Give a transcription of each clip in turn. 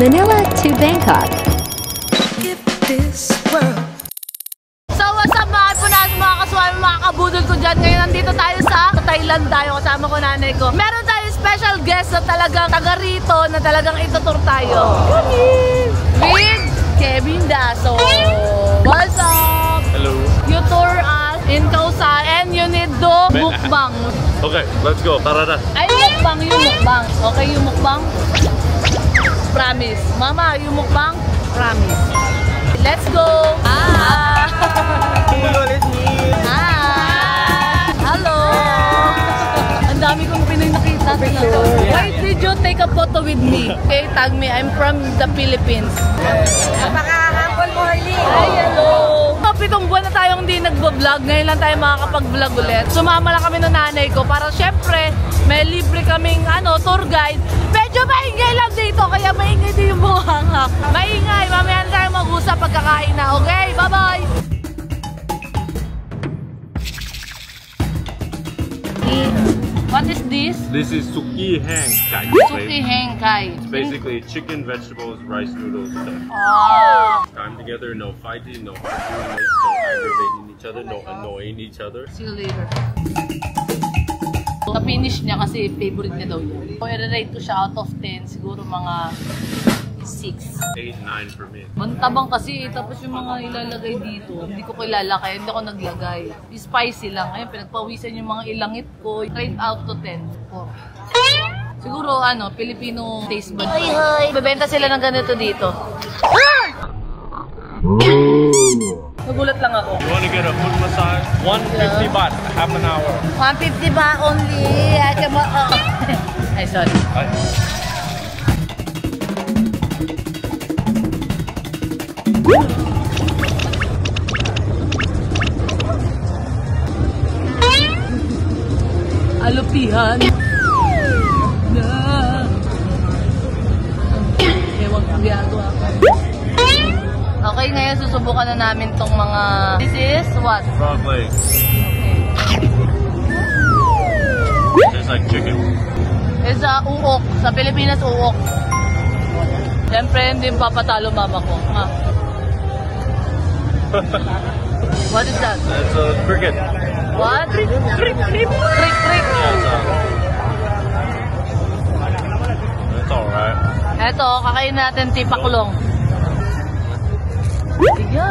Manila to Bangkok. So what's up mga ipunan, mga kaswami, mga kabudol ko dyan. Ngayon nandito tayo sa Thailand tayo, kasama ko nanay ko. Meron tayo special guest na talagang taga rito, na talagang itutur tayo. With Kevin Daso. What's up? Hello. You tour us in Khao San and you need to mukbang. Okay, let's go. Tara na. Ay, mukbang, yung mukbang. Okay, yung mukbang? Promise. Mama, yung mukbang? Promise. Let's go! Ah! Hello! Ang dami kong Pinoy nakita. Why did you take a photo with me? Okay, tag me. I'm from the Philippines. Napaka-humble mo, Harley. Ay, hello! 7 buwan na tayong hindi nagbo-vlog. Ngayon lang tayo makakapag-vlog ulit. Sumama lang kami ng nanay ko para syempre may libre kaming tour guide. Medyo maingay lang dito, kaya maingay din yung buhanga. Maingay, mamaya na tayo mag-usap pagkakain na. Okay, bye-bye! What is this? This is Suki Hang Kai. Suki Hang Kai. It's basically chicken, vegetables, rice noodles. Ah. Time together, no fighting, no arguing, no aggravating each other, no annoying each other. See you later. Na-finish niya kasi favorite niya daw yan. So, i-rate ko siya out of 10, siguro mga 6. 8, 9 for me. Mantabang kasi, tapos yung mga ilalagay dito, hindi ko kilala kaya hindi ako naglagay. Spicy lang. Ayun, pinagpawisan yung mga ilangit ko. Rate out to 10. 4. Siguro, Filipino taste bud. Hoy, hoy! Bebenta sila ng ganito dito. Nagulat lang ako. You want to get a foot massage? 150 baht, half an hour. 150 ba only? Ay, sorry. Alupihan. Ewan kong ginagawa ko. Okay, ngayon susubukan na namin tong mga... This is what? Frog leg. Okay. It's like chicken. It's uok. Sa Pilipinas, uok. Siyempre, hindi papatalo mama ko. Ha? What is that? That's a cricket. What? Crick, crick, crick. Crick, crick. That's alright. Eto, kakain natin tipakulong. Sige.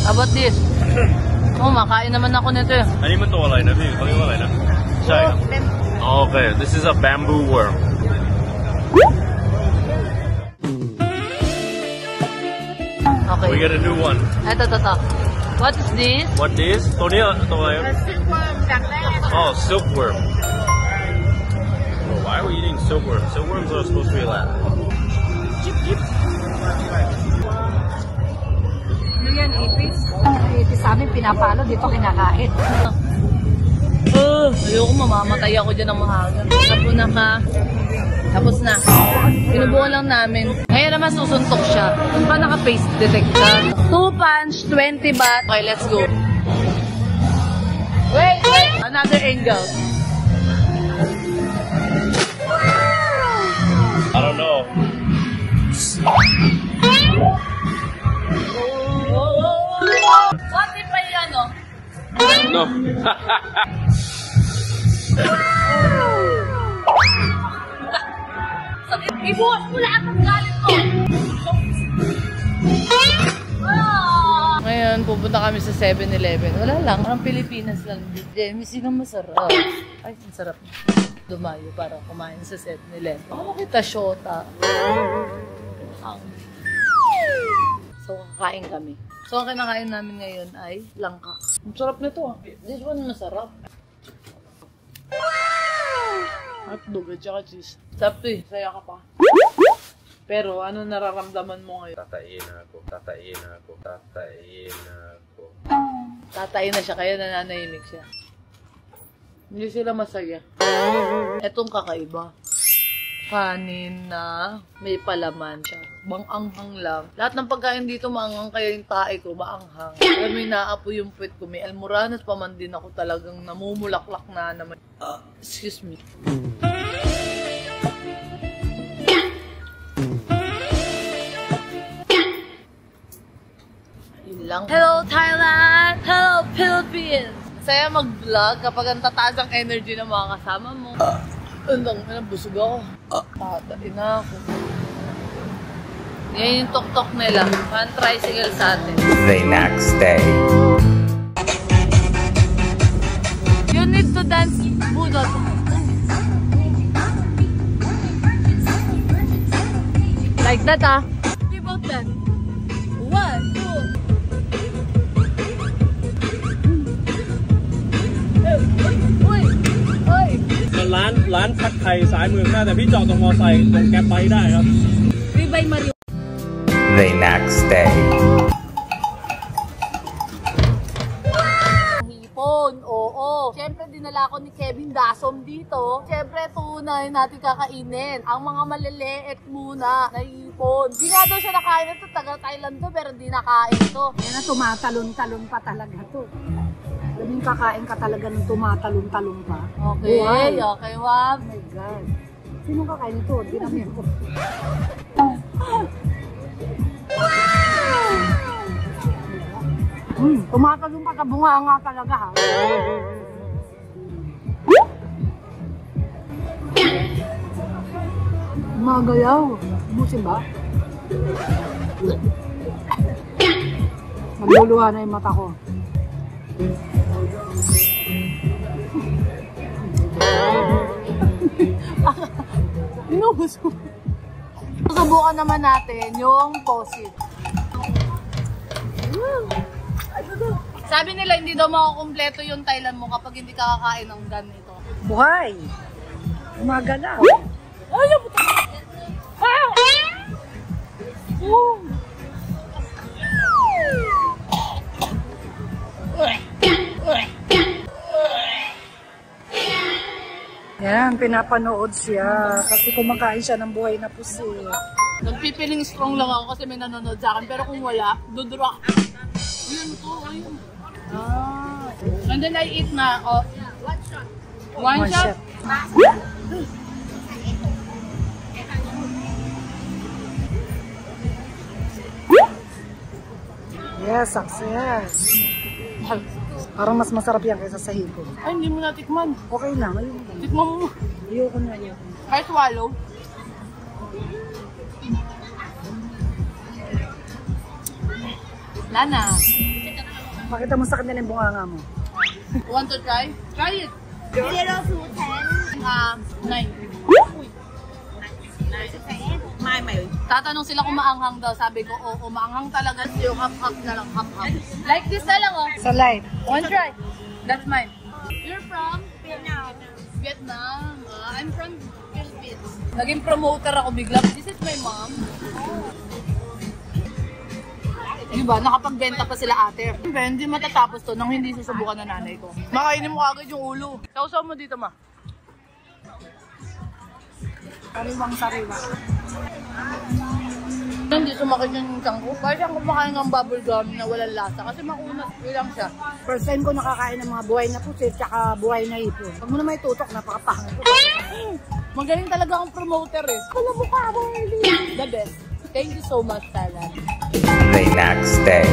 How about this? Oh, makain naman ako nito eh. Ano naman ito walay na? Walay na? Siya. Okay, this is a bamboo worm. Okay. We get a new one. Eto. What is this? What this? Ito niya. Ito ngayon. Oh, silkworm. Oh, why are we eating silkworm? Silkworms are supposed to be like... Ano yan, ipis? Ipis sa amin, pinapalo, dito kinakain. Ayoko, mamamatay ako dyan ng mahaga. Tapos na. Pinubukan lang namin. Ngayon naman susuntok siya. Kung pa naka-face detect ka. 2 punch, 20 baht. Okay, let's go. Wait! Another angle. I don't know. What if may No. Ibuwas mo lahat ng galit ko! Ngayon, pupunta kami sa 7-Eleven. Wala lang, parang Pilipinas lang. Jemisi na masarap. Ay, ang sarap. Dumayo para kumain sa 7-Eleven. Ako kita shota. So, kakain kami. So, ang kinakain namin ngayon ay langka. Ang sarap nito ah. This one masarap. Hotdog at saka cheese. Sarap to eh. Saya ka pa. Pero ano nararamdaman mo ngayon? Tatain ako. Tatay na siya, kaya nananahimik siya. Hindi sila masaya. Etong kakaiba. Kanin na may palaman siya. Bang-anghang lang. Lahat ng pagkain dito maanghang, kaya yung tae ko maanghang. Kaya may naapo yung puwet ko. May almoranas pa man din ako, talagang namumulaklak na naman. Excuse me. Yun lang. Hello Thailand! Hello Philippines! Masaya mag-vlog kapag ang tataas ang energy ng mga kasama mo. Busog ako. Tatain na ako. Yan yung tok-tok nila. Fan tricycle sa atin. The next day. You need to dance budot. Like that, ah. Think about that. 1, 2. Oi. ร้านผัดไทยสายมือข้างหน้าแต่พี่จอดตรงมอไซค์ตรงแก๊ปไบค์ได้ครับ Ribay Mario. The next day. Hipon, oo. Siyempre, dinala ko ni Kevin Dasom dito. Siyempre, tunay natin kakainin. Ang mga maliliit muna na hipon. Di nga daw siya nakain ito. Taga-Thailand to, pero di nakain ito. Yan na, tumatalon-talon pa talaga to. Alam yung kakain ka talaga ng tumatalon-talon pa. Okay, Wow. okay, Wab. Oh my God. Sino kakain ito? Hindi namin ako. Tumatalon pa, kabunga nga talaga ha. Magalaw. Busin ba? Nagluluha na yung mata ko. Inubos ko. Susubukan naman natin yung posit. Sabi nila hindi daw makukumpleto yung Thailand mo kapag hindi ka kakain ng ganito. Buhay! Magalaw. Ayaw mo! Ah! Oh! Yan, pinapanood siya. Kasi kumakain siya ng buhay na pusi. Nagpipiling strong lang ako kasi may nanonood sa akin. Pero kung wala, dudura. Ayun to, ayun. Ah. And then I eat na. Oh. One shot. Yes, success. Parang mas masarap yan kaysa sa hipon. Ay, hindi mo natikman. Okay lang, ayun. Tikman mo. Ayoko na yun. Ay, swallow. Lana. Pakita mo sa kanila yung bunganga mo. Want to try? Try it. 0 to 10. 9. May. Tatanong sila kung maanghang daw. Sabi ko, oo, maanghang talaga. Yung hap-hap na lang, hap-hap. Like this na lang, oh. Sa light. One try. That's mine. You're from? Vietnam. Vietnam. I'm from Philippines. Naging promoter ako bigla. This is my mom. Diba? Nakapagbenta pa sila ate. Hindi matatapos to nang hindi susubukan ng nanay ko. Makainin mo agad yung ulo. Sausaw mo dito, ma. Sariwang-sariwa. Hindi sumakit yung tiyan ko. Parang siyang kumakain ng bubble gum na walang lasa. Kasi makunat lang siya. First time ko nakakain ng mga buhay na pusit tsaka buhay na hipon. Pag mo na may tutok, napakapahang ko. Magaling talaga ang promoter eh. Wala mo ka, the best. Thank you so much, Thailand. The next day.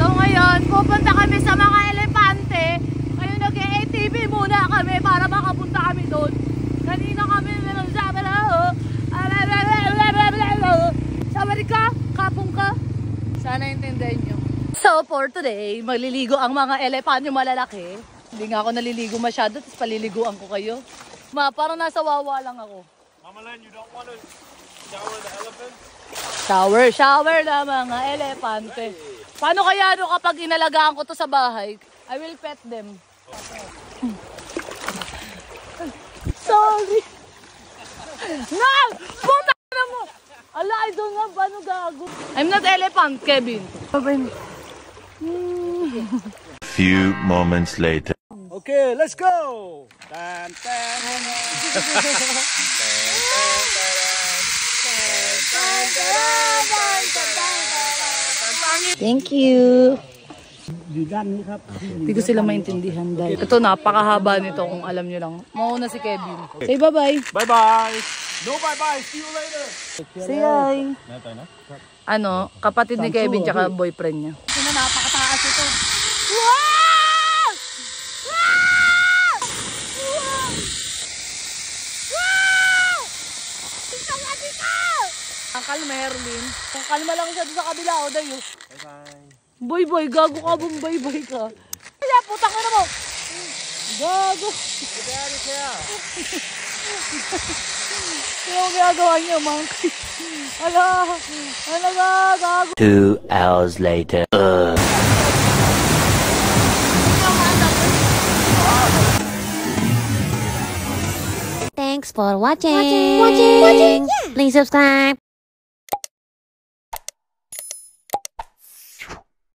So ngayon, pupunta kami sa mga elepante. Ngayon nag-ATV muna kami para makapunta kami doon. Kanina kami sa Amerika, kapong ka. Sana intindihan nyo. So for today, maliligo ang mga elepante malalaki. Hindi nga ako naliligo masyado, tapos paliliguan ko kayo. Parang nasa wawa lang ako. Mama Len, you don't want to shower the elephant? Shower na mga elepante. Paano kaya kapag inalagaan ko to sa bahay? I will pet them. Sorry. No! Puta na mo! Ala, I don't have ano gago. I'm not elephant, Kevin. Few moments later. Okay, let's go! Tan, tan, tan. Thank you. Digan niครับ Hindi ko sila maintindihan dahil ito napakahaba nito kung alam nyo lang. Mauna si Kevin. Say bye-bye. Bye bye. No bye bye. See you later. Say hi. Ano, kapatid ni Kevin tsaka boyfriend niya. Sino napakataas ito? Wow! Wow! Wow! Tingnan nga dito! Uncle Merlin. Kalma lang siya doon sa kabila. O, dayo. Bye-bye. Boy, gago ka, bombay ka. Kaya, putang ka na mo. Gago. Ano ang ginagawa niya, monkey? Ala, gago. 2 hours later. Thanks for watching. Please subscribe.